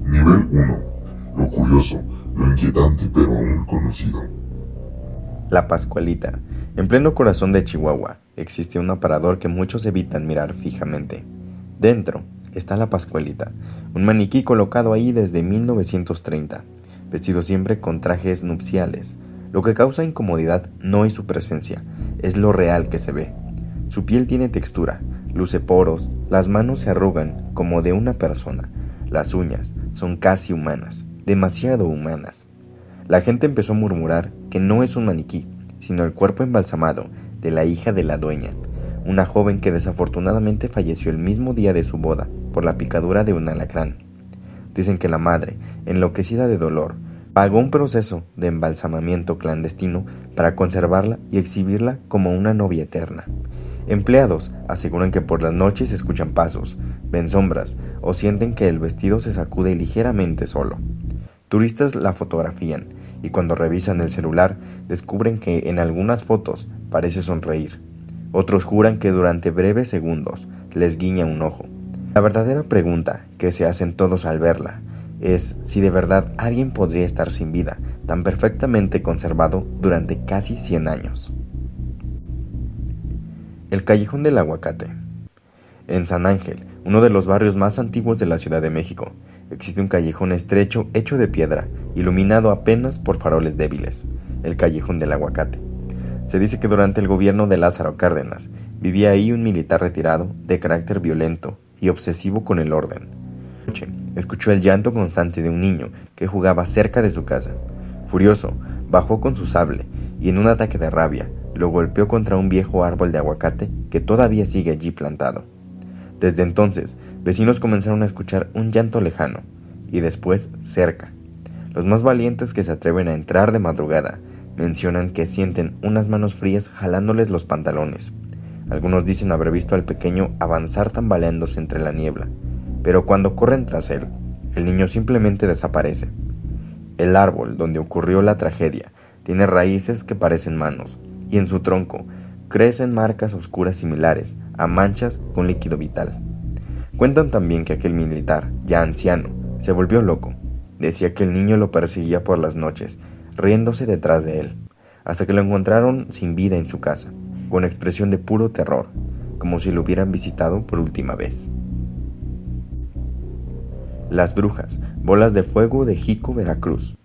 Nivel 1. Lo curioso, lo inquietante pero aún conocido. La Pascualita. En pleno corazón de Chihuahua existe un aparador que muchos evitan mirar fijamente. Dentro está la Pascualita, un maniquí colocado ahí desde 1930, vestido siempre con trajes nupciales. Lo que causa incomodidad no es su presencia, es lo real que se ve. Su piel tiene textura, luce poros, las manos se arrugan como de una persona, las uñas son casi humanas, demasiado humanas. La gente empezó a murmurar que no es un maniquí, sino el cuerpo embalsamado de la hija de la dueña, una joven que desafortunadamente falleció el mismo día de su boda por la picadura de un alacrán. Dicen que la madre, enloquecida de dolor, pagó un proceso de embalsamamiento clandestino para conservarla y exhibirla como una novia eterna. Empleados aseguran que por las noches escuchan pasos, ven sombras o sienten que el vestido se sacude ligeramente solo. Turistas la fotografían y cuando revisan el celular descubren que en algunas fotos parece sonreír. Otros juran que durante breves segundos les guiña un ojo. La verdadera pregunta que se hacen todos al verla es si de verdad alguien podría estar sin vida, tan perfectamente conservado durante casi 100 años. El Callejón del Aguacate. En San Ángel, uno de los barrios más antiguos de la Ciudad de México, existe un callejón estrecho hecho de piedra, iluminado apenas por faroles débiles, el Callejón del Aguacate. Se dice que durante el gobierno de Lázaro Cárdenas vivía ahí un militar retirado de carácter violento y obsesivo con el orden. Una noche, escuchó el llanto constante de un niño que jugaba cerca de su casa. Furioso, bajó con su sable y en un ataque de rabia lo golpeó contra un viejo árbol de aguacate que todavía sigue allí plantado. Desde entonces, vecinos comenzaron a escuchar un llanto lejano y después cerca. Los más valientes que se atreven a entrar de madrugada mencionan que sienten unas manos frías jalándoles los pantalones. Algunos dicen haber visto al pequeño avanzar tambaleándose entre la niebla, pero cuando corren tras él, el niño simplemente desaparece. El árbol donde ocurrió la tragedia tiene raíces que parecen manos, y en su tronco crecen marcas oscuras similares a manchas con líquido vital. Cuentan también que aquel militar, ya anciano, se volvió loco. Decía que el niño lo perseguía por las noches, riéndose detrás de él, hasta que lo encontraron sin vida en su casa, con expresión de puro terror, como si lo hubieran visitado por última vez. Las brujas, bolas de fuego de Jico, Veracruz.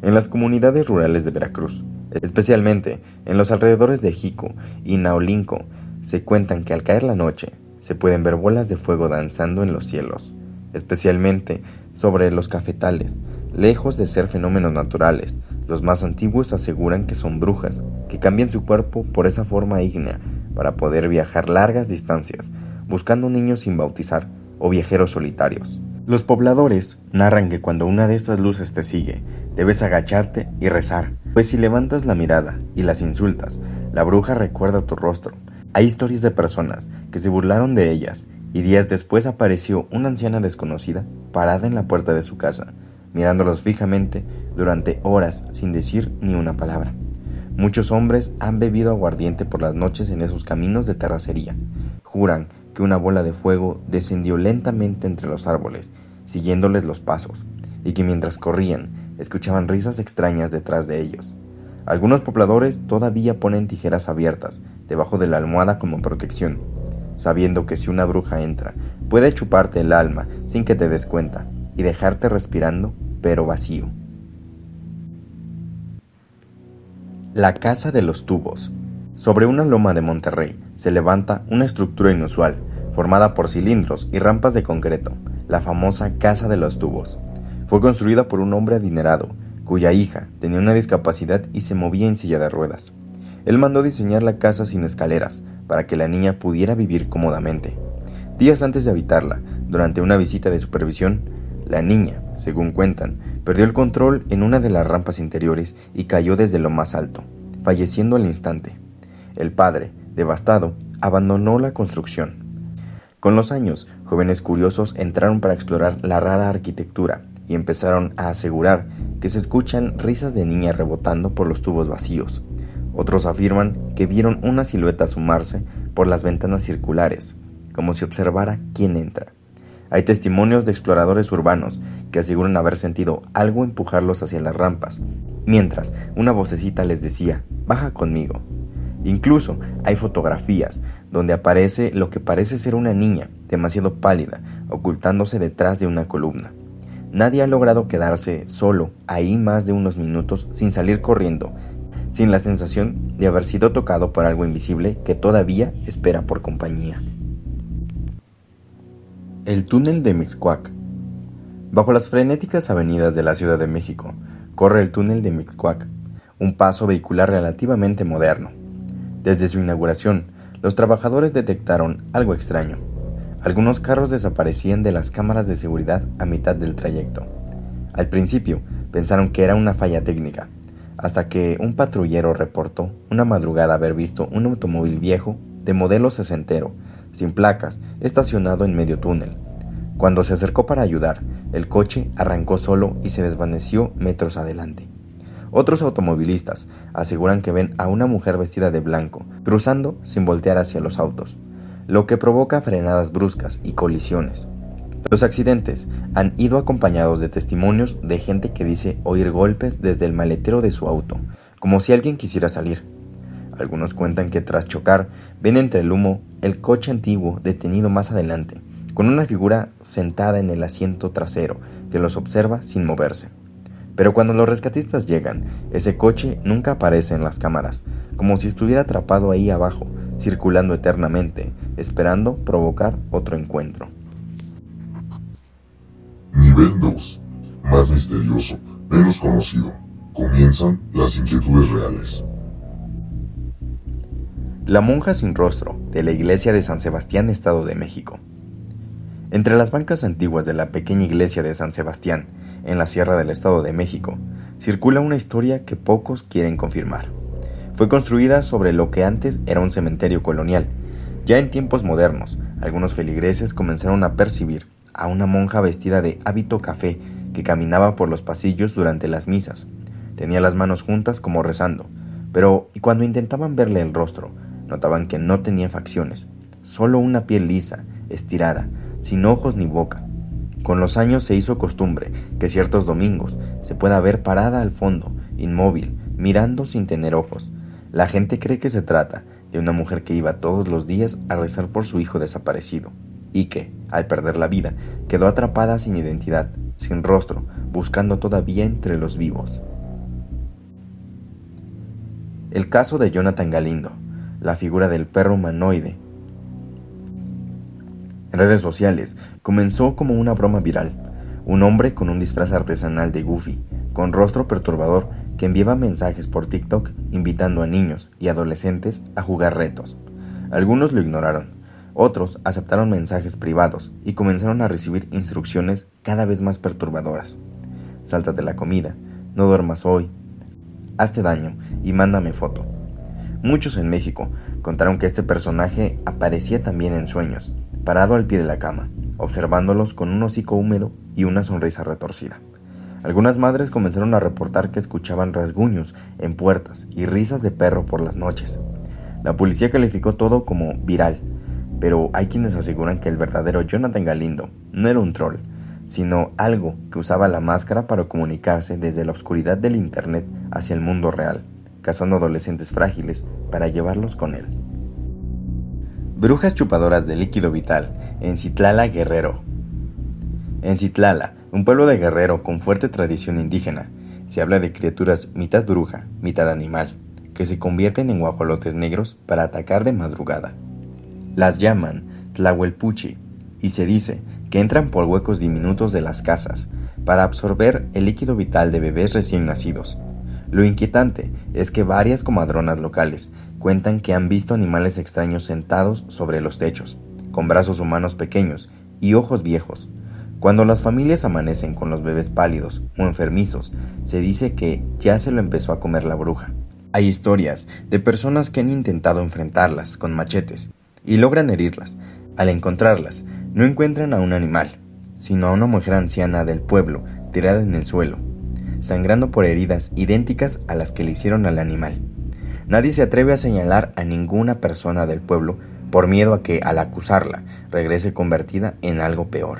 En las comunidades rurales de Veracruz, especialmente en los alrededores de Jico y Naolinco, se cuentan que al caer la noche se pueden ver bolas de fuego danzando en los cielos, especialmente sobre los cafetales. Lejos de ser fenómenos naturales, los más antiguos aseguran que son brujas que cambian su cuerpo por esa forma ígnea para poder viajar largas distancias, buscando niños sin bautizar o viajeros solitarios. Los pobladores narran que cuando una de estas luces te sigue, debes agacharte y rezar, pues si levantas la mirada y las insultas, la bruja recuerda tu rostro. Hay historias de personas que se burlaron de ellas y días después apareció una anciana desconocida parada en la puerta de su casa, mirándolos fijamente durante horas sin decir ni una palabra. Muchos hombres han bebido aguardiente por las noches en esos caminos de terracería. Juran que una bola de fuego descendió lentamente entre los árboles, siguiéndoles los pasos, y que mientras corrían, escuchaban risas extrañas detrás de ellos. Algunos pobladores todavía ponen tijeras abiertas debajo de la almohada como protección, sabiendo que si una bruja entra, puede chuparte el alma sin que te des cuenta y dejarte respirando, pero vacío. La Casa de los Tubos. Sobre una loma de Monterrey se levanta una estructura inusual, formada por cilindros y rampas de concreto, la famosa Casa de los Tubos. Fue construida por un hombre adinerado, cuya hija tenía una discapacidad y se movía en silla de ruedas. Él mandó diseñar la casa sin escaleras, para que la niña pudiera vivir cómodamente. Días antes de habitarla, durante una visita de supervisión, la niña, según cuentan, perdió el control en una de las rampas interiores y cayó desde lo más alto, falleciendo al instante. El padre, devastado, abandonó la construcción. Con los años, jóvenes curiosos entraron para explorar la rara arquitectura y empezaron a asegurar que se escuchan risas de niña rebotando por los tubos vacíos. Otros afirman que vieron una silueta asomarse por las ventanas circulares, como si observara quién entra. Hay testimonios de exploradores urbanos que aseguran haber sentido algo empujarlos hacia las rampas, mientras una vocecita les decía, baja conmigo. Incluso hay fotografías donde aparece lo que parece ser una niña, demasiado pálida, ocultándose detrás de una columna. Nadie ha logrado quedarse solo ahí más de unos minutos sin salir corriendo, sin la sensación de haber sido tocado por algo invisible que todavía espera por compañía. El túnel de Mixcoac. Bajo las frenéticas avenidas de la Ciudad de México, corre el túnel de Mixcoac, un paso vehicular relativamente moderno. Desde su inauguración, los trabajadores detectaron algo extraño. Algunos carros desaparecían de las cámaras de seguridad a mitad del trayecto. Al principio, pensaron que era una falla técnica, hasta que un patrullero reportó una madrugada haber visto un automóvil viejo de modelo sesentero, sin placas, estacionado en medio túnel. Cuando se acercó para ayudar, el coche arrancó solo y se desvaneció metros adelante. Otros automovilistas aseguran que ven a una mujer vestida de blanco, cruzando sin voltear hacia los autos, lo que provoca frenadas bruscas y colisiones. Los accidentes han ido acompañados de testimonios de gente que dice oír golpes desde el maletero de su auto, como si alguien quisiera salir. Algunos cuentan que tras chocar, ven entre el humo el coche antiguo detenido más adelante, con una figura sentada en el asiento trasero que los observa sin moverse. Pero cuando los rescatistas llegan, ese coche nunca aparece en las cámaras, como si estuviera atrapado ahí abajo, circulando eternamente, esperando provocar otro encuentro. Nivel 2. Más misterioso, menos conocido. Comienzan las inquietudes reales. La monja sin rostro de la iglesia de San Sebastián, Estado de México. Entre las bancas antiguas de la pequeña iglesia de San Sebastián, en la Sierra del Estado de México, circula una historia que pocos quieren confirmar. Fue construida sobre lo que antes era un cementerio colonial. Ya en tiempos modernos, algunos feligreses comenzaron a percibir a una monja vestida de hábito café que caminaba por los pasillos durante las misas. Tenía las manos juntas como rezando, pero cuando intentaban verle el rostro, notaban que no tenía facciones, solo una piel lisa, estirada, sin ojos ni boca. Con los años se hizo costumbre que ciertos domingos se pueda ver parada al fondo, inmóvil, mirando sin tener ojos. La gente cree que se trata de una mujer que iba todos los días a rezar por su hijo desaparecido y que, al perder la vida, quedó atrapada sin identidad, sin rostro, buscando todavía entre los vivos. El caso de Jonathan Galindo, la figura del perro humanoide. En redes sociales comenzó como una broma viral, un hombre con un disfraz artesanal de Goofy, con rostro perturbador, que enviaba mensajes por TikTok invitando a niños y adolescentes a jugar retos. Algunos lo ignoraron, otros aceptaron mensajes privados y comenzaron a recibir instrucciones cada vez más perturbadoras. Sáltate la comida, no duermas hoy, hazte daño y mándame foto. Muchos en México contaron que este personaje aparecía también en sueños, parado al pie de la cama, observándolos con un hocico húmedo y una sonrisa retorcida. Algunas madres comenzaron a reportar que escuchaban rasguños en puertas y risas de perro por las noches. La policía calificó todo como viral, pero hay quienes aseguran que el verdadero Jonathan Galindo no era un troll, sino algo que usaba la máscara para comunicarse desde la oscuridad del internet hacia el mundo real, cazando adolescentes frágiles para llevarlos con él. Brujas chupadoras de líquido vital en Citlala, Guerrero. En Citlala, un pueblo de Guerrero con fuerte tradición indígena, se habla de criaturas mitad bruja, mitad animal, que se convierten en guajolotes negros para atacar de madrugada. Las llaman Tlahuelpuchi y se dice que entran por huecos diminutos de las casas para absorber el líquido vital de bebés recién nacidos. Lo inquietante es que varias comadronas locales cuentan que han visto animales extraños sentados sobre los techos, con brazos humanos pequeños y ojos viejos. Cuando las familias amanecen con los bebés pálidos o enfermizos, se dice que ya se lo empezó a comer la bruja. Hay historias de personas que han intentado enfrentarlas con machetes y logran herirlas. Al encontrarlas, no encuentran a un animal, sino a una mujer anciana del pueblo tirada en el suelo, sangrando por heridas idénticas a las que le hicieron al animal. Nadie se atreve a señalar a ninguna persona del pueblo por miedo a que, al acusarla, regrese convertida en algo peor.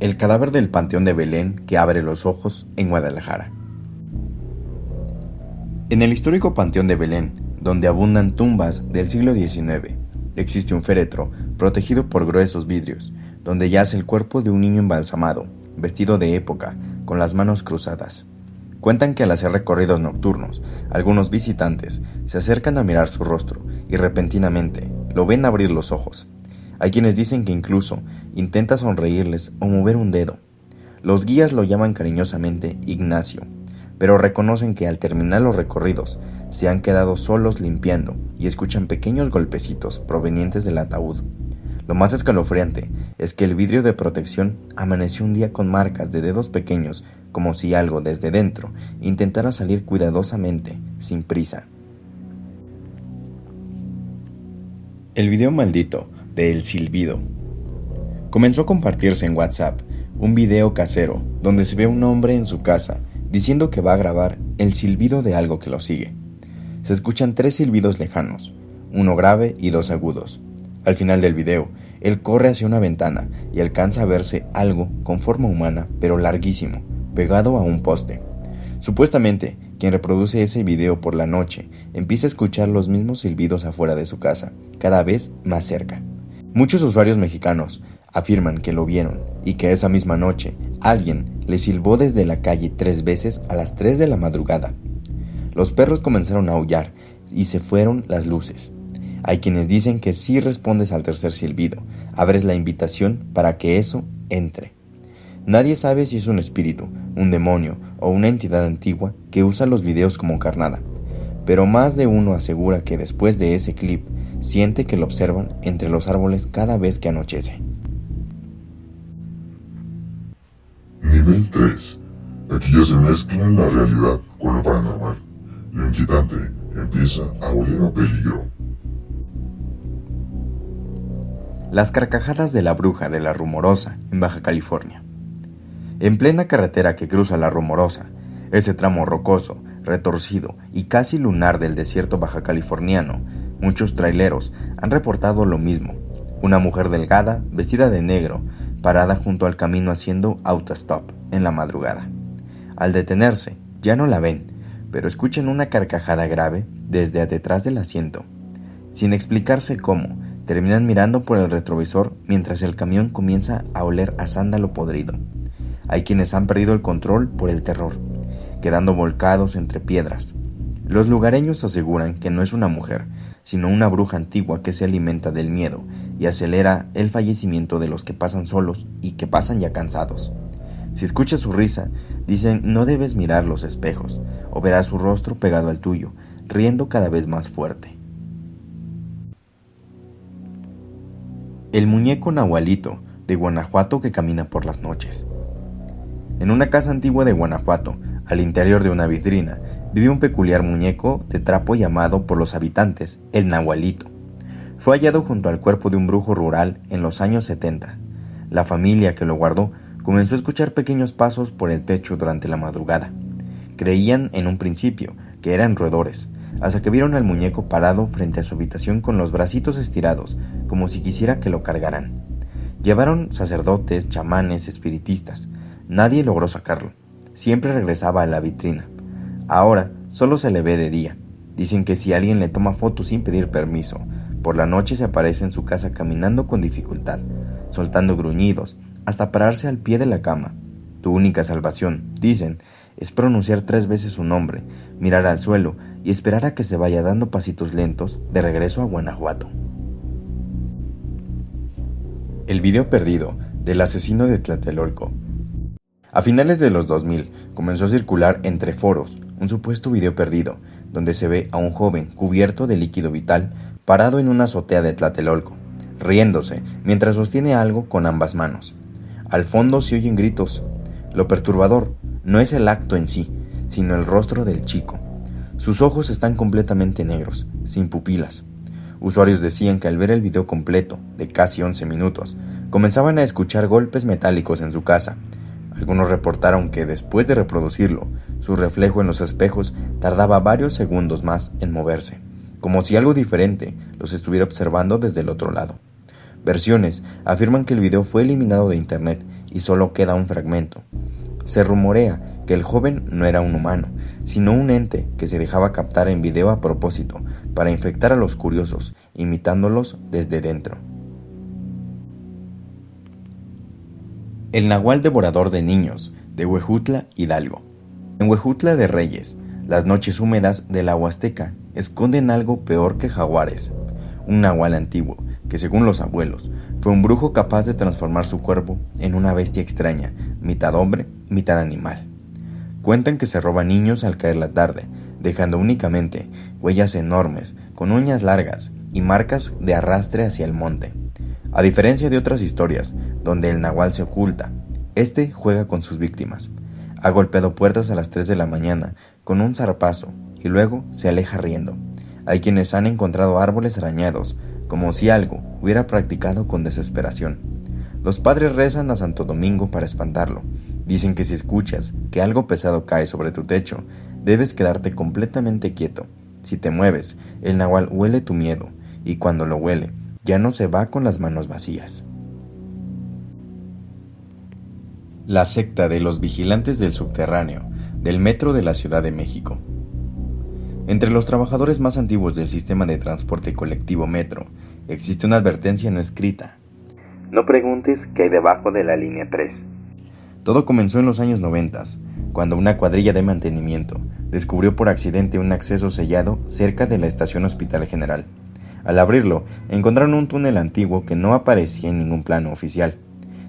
El cadáver del Panteón de Belén que abre los ojos en Guadalajara. En el histórico Panteón de Belén, donde abundan tumbas del siglo XIX, existe un féretro protegido por gruesos vidrios, donde yace el cuerpo de un niño embalsamado, vestido de época, con las manos cruzadas. Cuentan que al hacer recorridos nocturnos, algunos visitantes se acercan a mirar su rostro y repentinamente lo ven abrir los ojos. Hay quienes dicen que incluso intenta sonreírles o mover un dedo. Los guías lo llaman cariñosamente Ignacio, pero reconocen que al terminar los recorridos se han quedado solos limpiando y escuchan pequeños golpecitos provenientes del ataúd. Lo más escalofriante es que el vidrio de protección amaneció un día con marcas de dedos pequeños, como si algo desde dentro intentara salir cuidadosamente, sin prisa. El video maldito de El Silbido. Comenzó a compartirse en WhatsApp un video casero donde se ve a un hombre en su casa diciendo que va a grabar el silbido de algo que lo sigue. Se escuchan 3 silbidos lejanos, uno grave y 2 agudos. Al final del video, él corre hacia una ventana y alcanza a verse algo con forma humana pero larguísimo, pegado a un poste. Supuestamente, quien reproduce ese video por la noche empieza a escuchar los mismos silbidos afuera de su casa, cada vez más cerca. Muchos usuarios mexicanos afirman que lo vieron y que esa misma noche alguien le silbó desde la calle 3 veces a las 3 de la madrugada. Los perros comenzaron a aullar y se fueron las luces. Hay quienes dicen que si respondes al tercer silbido, abres la invitación para que eso entre. Nadie sabe si es un espíritu, un demonio o una entidad antigua que usa los videos como carnada, pero más de uno asegura que después de ese clip siente que lo observan entre los árboles cada vez que anochece. Nivel 3. Aquí ya se mezclan la realidad con lo paranormal. Lo inquietante empieza a oler a peligro. Las carcajadas de la bruja de la Rumorosa en Baja California. En plena carretera que cruza la Rumorosa, ese tramo rocoso, retorcido y casi lunar del desierto baja californiano, muchos traileros han reportado lo mismo. Una mujer delgada, vestida de negro, parada junto al camino haciendo autostop en la madrugada. Al detenerse, ya no la ven, pero escuchan una carcajada grave desde detrás del asiento. Sin explicarse cómo, terminan mirando por el retrovisor mientras el camión comienza a oler a sándalo podrido. Hay quienes han perdido el control por el terror, quedando volcados entre piedras. Los lugareños aseguran que no es una mujer, sino una bruja antigua que se alimenta del miedo y acelera el fallecimiento de los que pasan solos y que pasan ya cansados. Si escuchas su risa, dicen no debes mirar los espejos, o verás su rostro pegado al tuyo, riendo cada vez más fuerte. El muñeco Nahualito de Guanajuato que camina por las noches. En una casa antigua de Guanajuato, al interior de una vitrina, vive un peculiar muñeco de trapo llamado por los habitantes el Nahualito. Fue hallado junto al cuerpo de un brujo rural en los años 70. La familia que lo guardó comenzó a escuchar pequeños pasos por el techo durante la madrugada. Creían en un principio que eran roedores, hasta que vieron al muñeco parado frente a su habitación con los bracitos estirados, como si quisiera que lo cargaran. Llevaron sacerdotes, chamanes, espiritistas. Nadie logró sacarlo. Siempre regresaba a la vitrina. Ahora solo se le ve de día. Dicen que si alguien le toma fotos sin pedir permiso, por la noche se aparece en su casa caminando con dificultad, soltando gruñidos, hasta pararse al pie de la cama. Tu única salvación, dicen, es pronunciar 3 veces su nombre, mirar al suelo y esperar a que se vaya dando pasitos lentos de regreso a Guanajuato. El video perdido del asesino de Tlatelolco. A finales de los 2000 comenzó a circular entre foros un supuesto video perdido, donde se ve a un joven cubierto de líquido vital parado en una azotea de Tlatelolco, riéndose mientras sostiene algo con ambas manos. Al fondo se oyen gritos. Lo perturbador no es el acto en sí, sino el rostro del chico. Sus ojos están completamente negros, sin pupilas. Usuarios decían que al ver el video completo, de casi 11 minutos, comenzaban a escuchar golpes metálicos en su casa. Algunos reportaron que después de reproducirlo, su reflejo en los espejos tardaba varios segundos más en moverse, como si algo diferente los estuviera observando desde el otro lado. Versiones afirman que el video fue eliminado de internet y solo queda un fragmento. Se rumorea que el joven no era un humano, sino un ente que se dejaba captar en video a propósito para infectar a los curiosos, imitándolos desde dentro. El nahual devorador de niños, de Huejutla, Hidalgo. En Huejutla de Reyes, las noches húmedas de la Huasteca esconden algo peor que jaguares. Un nahual antiguo, que según los abuelos, fue un brujo capaz de transformar su cuerpo en una bestia extraña, mitad hombre, mitad animal. Cuentan que se roba niños al caer la tarde, dejando únicamente huellas enormes, con uñas largas y marcas de arrastre hacia el monte. A diferencia de otras historias, donde el nahual se oculta, este juega con sus víctimas. Ha golpeado puertas a las 3 de la mañana con un zarpazo y luego se aleja riendo. Hay quienes han encontrado árboles arañados, como si algo hubiera practicado con desesperación. Los padres rezan a Santo Domingo para espantarlo. Dicen que si escuchas que algo pesado cae sobre tu techo, debes quedarte completamente quieto. Si te mueves, el nahual huele tu miedo, y cuando lo huele, ya no se va con las manos vacías. La secta de los vigilantes del subterráneo, del metro de la Ciudad de México. Entre los trabajadores más antiguos del sistema de transporte colectivo metro, existe una advertencia no escrita. No preguntes qué hay debajo de la línea 3. Todo comenzó en los años 90, cuando una cuadrilla de mantenimiento descubrió por accidente un acceso sellado cerca de la estación Hospital General. Al abrirlo, encontraron un túnel antiguo que no aparecía en ningún plano oficial,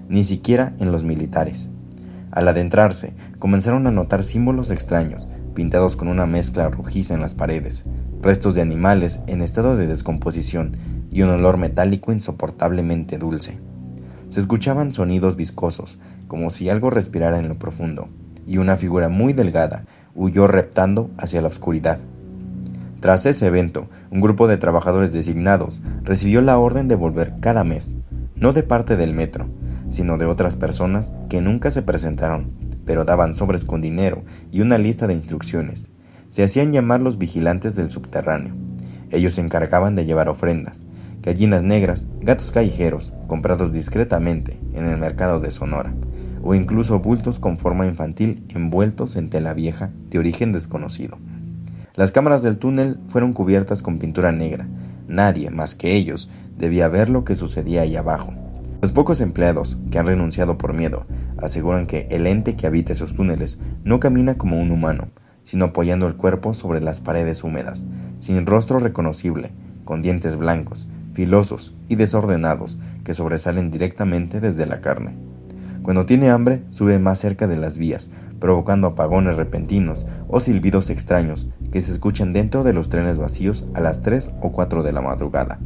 ni siquiera en los militares. Al adentrarse, comenzaron a notar símbolos extraños, pintados con una mezcla rojiza en las paredes, restos de animales en estado de descomposición y un olor metálico insoportablemente dulce. Se escuchaban sonidos viscosos, como si algo respirara en lo profundo, y una figura muy delgada huyó reptando hacia la oscuridad. Tras ese evento, un grupo de trabajadores designados recibió la orden de volver cada mes, no de parte del metro, sino de otras personas que nunca se presentaron, pero daban sobres con dinero y una lista de instrucciones. Se hacían llamar los vigilantes del subterráneo. Ellos se encargaban de llevar ofrendas, gallinas negras, gatos callejeros, comprados discretamente en el mercado de Sonora, o incluso bultos con forma infantil envueltos en tela vieja de origen desconocido. Las cámaras del túnel fueron cubiertas con pintura negra. Nadie más que ellos debía ver lo que sucedía ahí abajo. Los pocos empleados que han renunciado por miedo aseguran que el ente que habita esos túneles no camina como un humano, sino apoyando el cuerpo sobre las paredes húmedas, sin rostro reconocible, con dientes blancos, filosos y desordenados que sobresalen directamente desde la carne. Cuando tiene hambre, sube más cerca de las vías, provocando apagones repentinos o silbidos extraños que se escuchan dentro de los trenes vacíos a las 3 o 4 de la madrugada.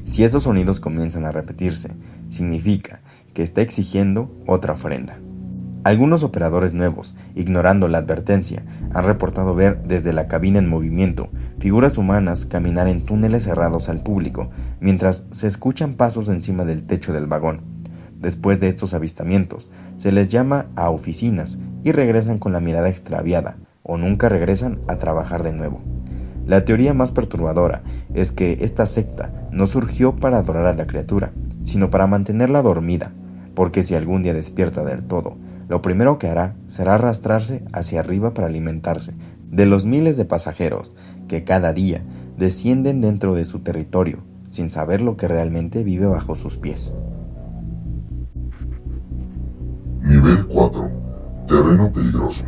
Si esos sonidos comienzan a repetirse, significa que está exigiendo otra ofrenda. Algunos operadores nuevos, ignorando la advertencia, han reportado ver desde la cabina en movimiento figuras humanas caminar en túneles cerrados al público, mientras se escuchan pasos encima del techo del vagón. Después de estos avistamientos, se les llama a oficinas y regresan con la mirada extraviada, o nunca regresan a trabajar de nuevo. La teoría más perturbadora es que esta secta no surgió para adorar a la criatura, sino para mantenerla dormida, porque si algún día despierta del todo, lo primero que hará será arrastrarse hacia arriba para alimentarse de los miles de pasajeros que cada día descienden dentro de su territorio, sin saber lo que realmente vive bajo sus pies. Nivel 4. Terreno peligroso.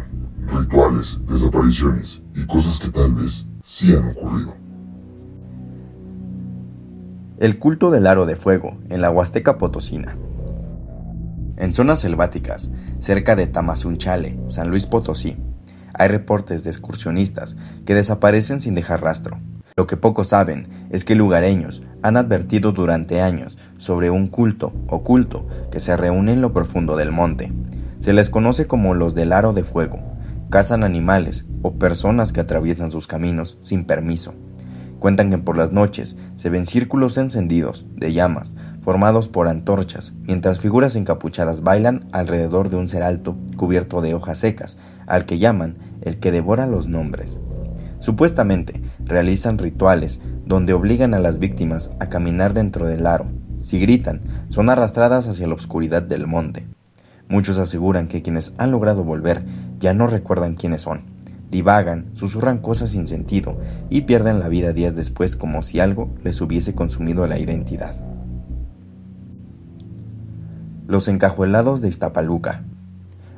Rituales, desapariciones y cosas que tal vez sí han ocurrido. El culto del aro de fuego en la Huasteca Potosina. En zonas selváticas, cerca de Tamazunchale, San Luis Potosí, hay reportes de excursionistas que desaparecen sin dejar rastro. Lo que pocos saben es que lugareños han advertido durante años sobre un culto oculto que se reúne en lo profundo del monte. Se les conoce como los del aro de fuego. Cazan animales o personas que atraviesan sus caminos sin permiso. Cuentan que por las noches se ven círculos encendidos de llamas formados por antorchas, mientras figuras encapuchadas bailan alrededor de un ser alto cubierto de hojas secas, al que llaman el que devora los nombres. Supuestamente realizan rituales donde obligan a las víctimas a caminar dentro del aro. Si gritan, son arrastradas hacia la oscuridad del monte. Muchos aseguran que quienes han logrado volver ya no recuerdan quiénes son. Divagan, susurran cosas sin sentido y pierden la vida días después como si algo les hubiese consumido la identidad. Los encajuelados de Iztapaluca.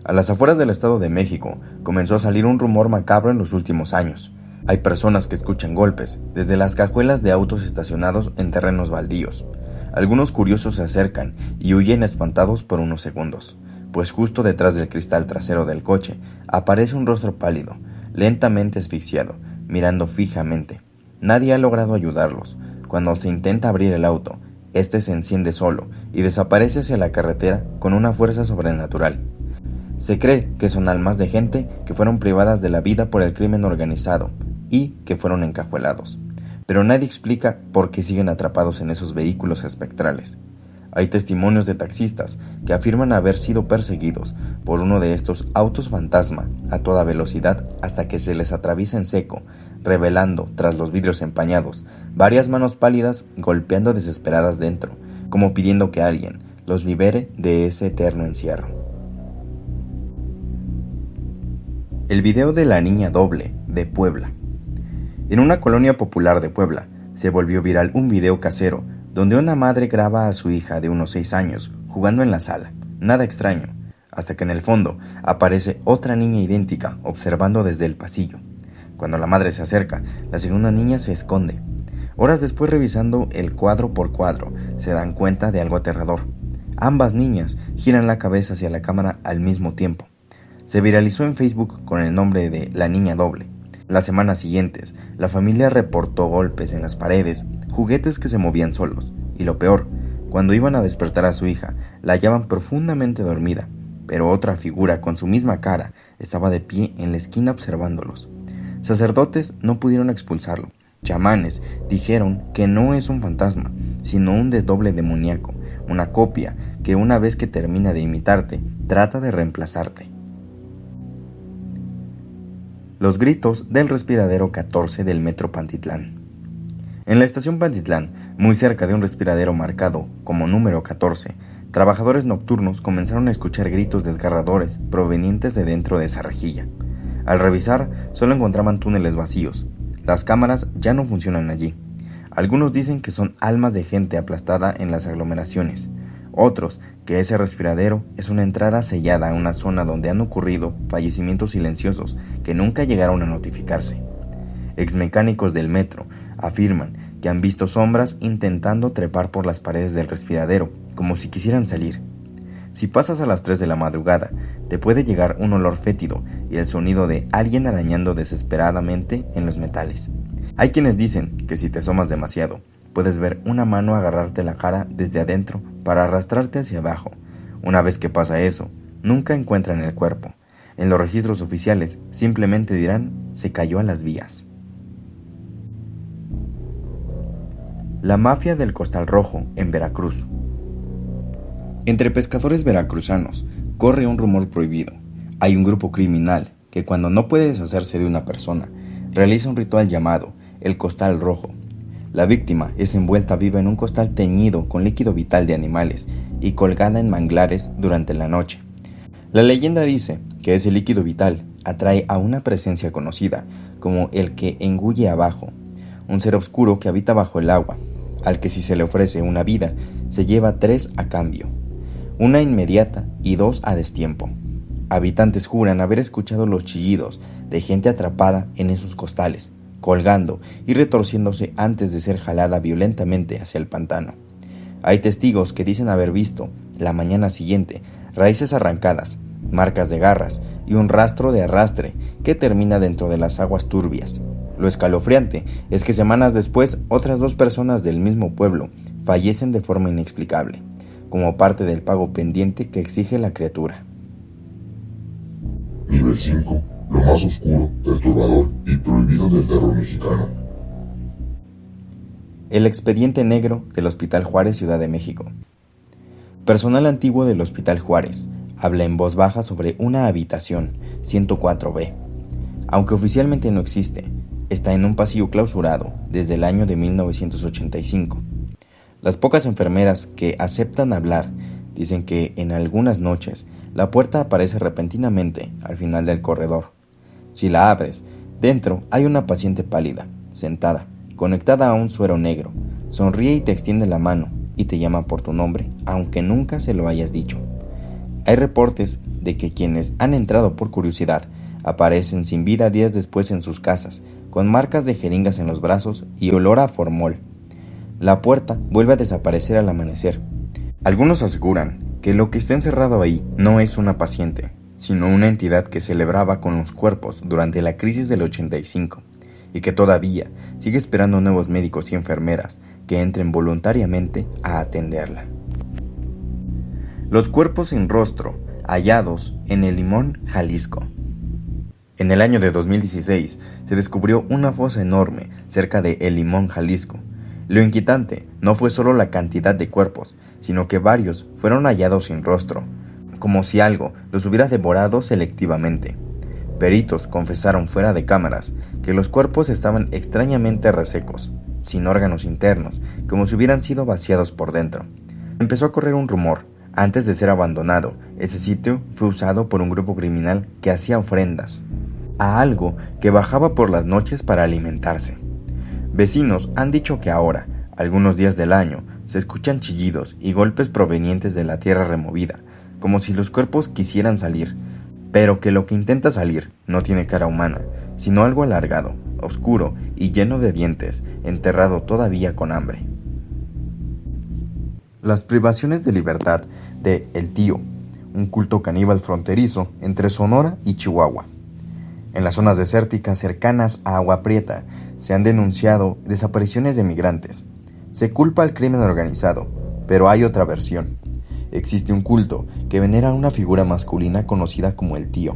A las afueras del Estado de México comenzó a salir un rumor macabro en los últimos años. Hay personas que escuchan golpes desde las cajuelas de autos estacionados en terrenos baldíos. Algunos curiosos se acercan y huyen espantados por unos segundos, pues justo detrás del cristal trasero del coche aparece un rostro pálido, lentamente asfixiado, mirando fijamente. Nadie ha logrado ayudarlos. Cuando se intenta abrir el auto, este se enciende solo y desaparece hacia la carretera con una fuerza sobrenatural. Se cree que son almas de gente que fueron privadas de la vida por el crimen organizado y que fueron encajuelados, pero nadie explica por qué siguen atrapados en esos vehículos espectrales. Hay testimonios de taxistas que afirman haber sido perseguidos por uno de estos autos fantasma a toda velocidad hasta que se les atraviesa en seco, revelando, tras los vidrios empañados, varias manos pálidas golpeando desesperadas dentro, como pidiendo que alguien los libere de ese eterno encierro. El video de la niña doble de Puebla. En una colonia popular de Puebla se volvió viral un video casero donde una madre graba a su hija de unos 6 años jugando en la sala. Nada extraño, hasta que en el fondo aparece otra niña idéntica observando desde el pasillo. Cuando la madre se acerca, la segunda niña se esconde. Horas después, revisando el cuadro por cuadro, se dan cuenta de algo aterrador. Ambas niñas giran la cabeza hacia la cámara al mismo tiempo. Se viralizó en Facebook con el nombre de La Niña Doble. Las semanas siguientes, la familia reportó golpes en las paredes, juguetes que se movían solos, y lo peor, cuando iban a despertar a su hija, la hallaban profundamente dormida, pero otra figura con su misma cara estaba de pie en la esquina observándolos. Sacerdotes no pudieron expulsarlo. Chamanes dijeron que no es un fantasma, sino un desdoble demoníaco, una copia que una vez que termina de imitarte, trata de reemplazarte. Los gritos del respiradero 14 del Metro Pantitlán. En la estación Pantitlán, muy cerca de un respiradero marcado como número 14, trabajadores nocturnos comenzaron a escuchar gritos desgarradores provenientes de dentro de esa rejilla. Al revisar, solo encontraban túneles vacíos. Las cámaras ya no funcionan allí. Algunos dicen que son almas de gente aplastada en las aglomeraciones. Otros, que ese respiradero es una entrada sellada a una zona donde han ocurrido fallecimientos silenciosos que nunca llegaron a notificarse. Exmecánicos del metro afirman que han visto sombras intentando trepar por las paredes del respiradero, como si quisieran salir. Si pasas a las 3 de la madrugada, te puede llegar un olor fétido y el sonido de alguien arañando desesperadamente en los metales. Hay quienes dicen que si te asomas demasiado, puedes ver una mano agarrarte la cara desde adentro para arrastrarte hacia abajo. Una vez que pasa eso, nunca encuentran el cuerpo. En los registros oficiales simplemente dirán, se cayó a las vías. La mafia del Costal Rojo en Veracruz. Entre pescadores veracruzanos corre un rumor prohibido. Hay un grupo criminal que cuando no puede deshacerse de una persona, realiza un ritual llamado el Costal Rojo. La víctima es envuelta viva en un costal teñido con líquido vital de animales y colgada en manglares durante la noche. La leyenda dice que ese líquido vital atrae a una presencia conocida como el que engulle abajo, un ser oscuro que habita bajo el agua, al que si se le ofrece una vida, se lleva 3 a cambio, una inmediata y 2 a destiempo. Habitantes juran haber escuchado los chillidos de gente atrapada en esos costales, colgando y retorciéndose antes de ser jalada violentamente hacia el pantano. Hay testigos que dicen haber visto, la mañana siguiente, raíces arrancadas, marcas de garras y un rastro de arrastre que termina dentro de las aguas turbias. Lo escalofriante es que semanas después otras 2 personas del mismo pueblo fallecen de forma inexplicable, como parte del pago pendiente que exige la criatura. Nivel 5. Lo más oscuro, perturbador y prohibido del terror mexicano. El expediente negro del Hospital Juárez, Ciudad de México. Personal antiguo del Hospital Juárez habla en voz baja sobre una habitación 104B. Aunque oficialmente no existe, está en un pasillo clausurado desde el año de 1985. Las pocas enfermeras que aceptan hablar dicen que en algunas noches la puerta aparece repentinamente al final del corredor. Si la abres, dentro hay una paciente pálida, sentada, conectada a un suero negro. Sonríe y te extiende la mano y te llama por tu nombre, aunque nunca se lo hayas dicho. Hay reportes de que quienes han entrado por curiosidad aparecen sin vida días después en sus casas, con marcas de jeringas en los brazos y olor a formol. La puerta vuelve a desaparecer al amanecer. Algunos aseguran que lo que está encerrado ahí no es una paciente, sino una entidad que celebraba con los cuerpos durante la crisis del 85 y que todavía sigue esperando nuevos médicos y enfermeras que entren voluntariamente a atenderla. Los cuerpos sin rostro hallados en El Limón, Jalisco. En el año de 2016 se descubrió una fosa enorme cerca de El Limón, Jalisco. Lo inquietante no fue solo la cantidad de cuerpos, sino que varios fueron hallados sin rostro, como si algo los hubiera devorado selectivamente. Peritos confesaron fuera de cámaras que los cuerpos estaban extrañamente resecos, sin órganos internos, como si hubieran sido vaciados por dentro. Empezó a correr un rumor. Antes de ser abandonado, ese sitio fue usado por un grupo criminal que hacía ofrendas a algo que bajaba por las noches para alimentarse. Vecinos han dicho que ahora, algunos días del año, se escuchan chillidos y golpes provenientes de la tierra removida, como si los cuerpos quisieran salir, pero que lo que intenta salir no tiene cara humana, sino algo alargado, oscuro y lleno de dientes, enterrado todavía con hambre. Las privaciones de libertad de El Tío, un culto caníbal fronterizo entre Sonora y Chihuahua. En las zonas desérticas cercanas a Agua Prieta se han denunciado desapariciones de migrantes. Se culpa al crimen organizado, pero hay otra versión. Existe un culto que venera a una figura masculina conocida como El Tío,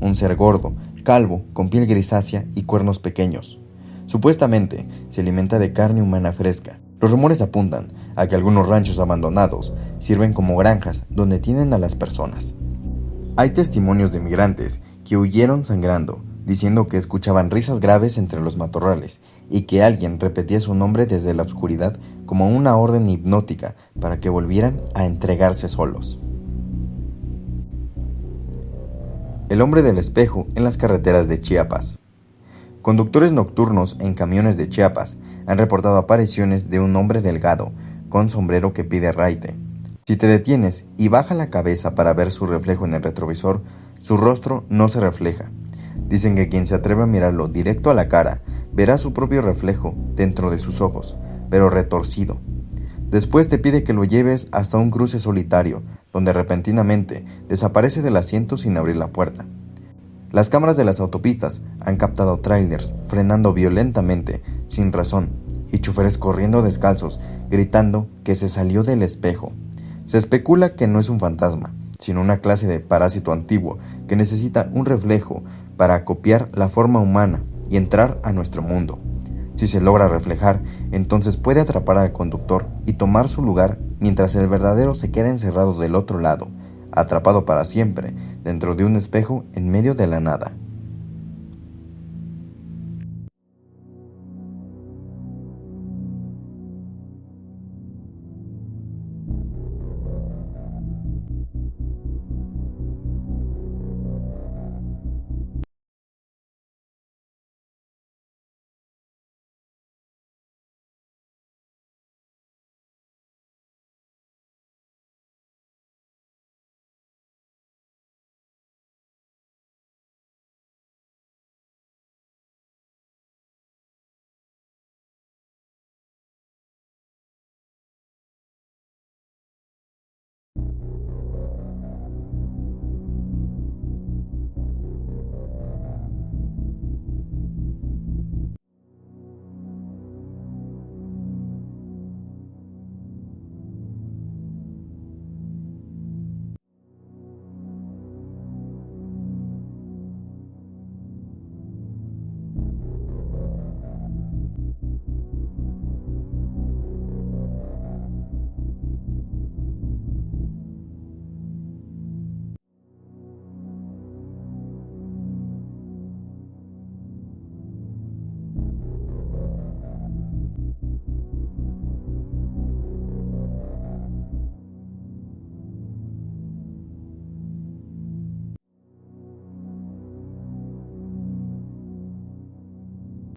un ser gordo, calvo, con piel grisácea y cuernos pequeños. Supuestamente se alimenta de carne humana fresca. Los rumores apuntan a que algunos ranchos abandonados sirven como granjas donde tienen a las personas. Hay testimonios de migrantes que huyeron sangrando, diciendo que escuchaban risas graves entre los matorrales y que alguien repetía su nombre desde la oscuridad como una orden hipnótica para que volvieran a entregarse solos. El hombre del espejo en las carreteras de Chiapas. Conductores nocturnos en camiones de Chiapas han reportado apariciones de un hombre delgado con sombrero que pide raite. Si te detienes y baja la cabeza para ver su reflejo en el retrovisor, su rostro no se refleja. Dicen que quien se atreve a mirarlo directo a la cara verá su propio reflejo dentro de sus ojos, pero retorcido. Después te pide que lo lleves hasta un cruce solitario, donde repentinamente desaparece del asiento sin abrir la puerta. Las cámaras de las autopistas han captado trailers frenando violentamente, sin razón, y choferes corriendo descalzos, gritando que se salió del espejo. Se especula que no es un fantasma, sino una clase de parásito antiguo que necesita un reflejo para copiar la forma humana y entrar a nuestro mundo. Si se logra reflejar, entonces puede atrapar al conductor y tomar su lugar mientras el verdadero se queda encerrado del otro lado, atrapado para siempre dentro de un espejo en medio de la nada.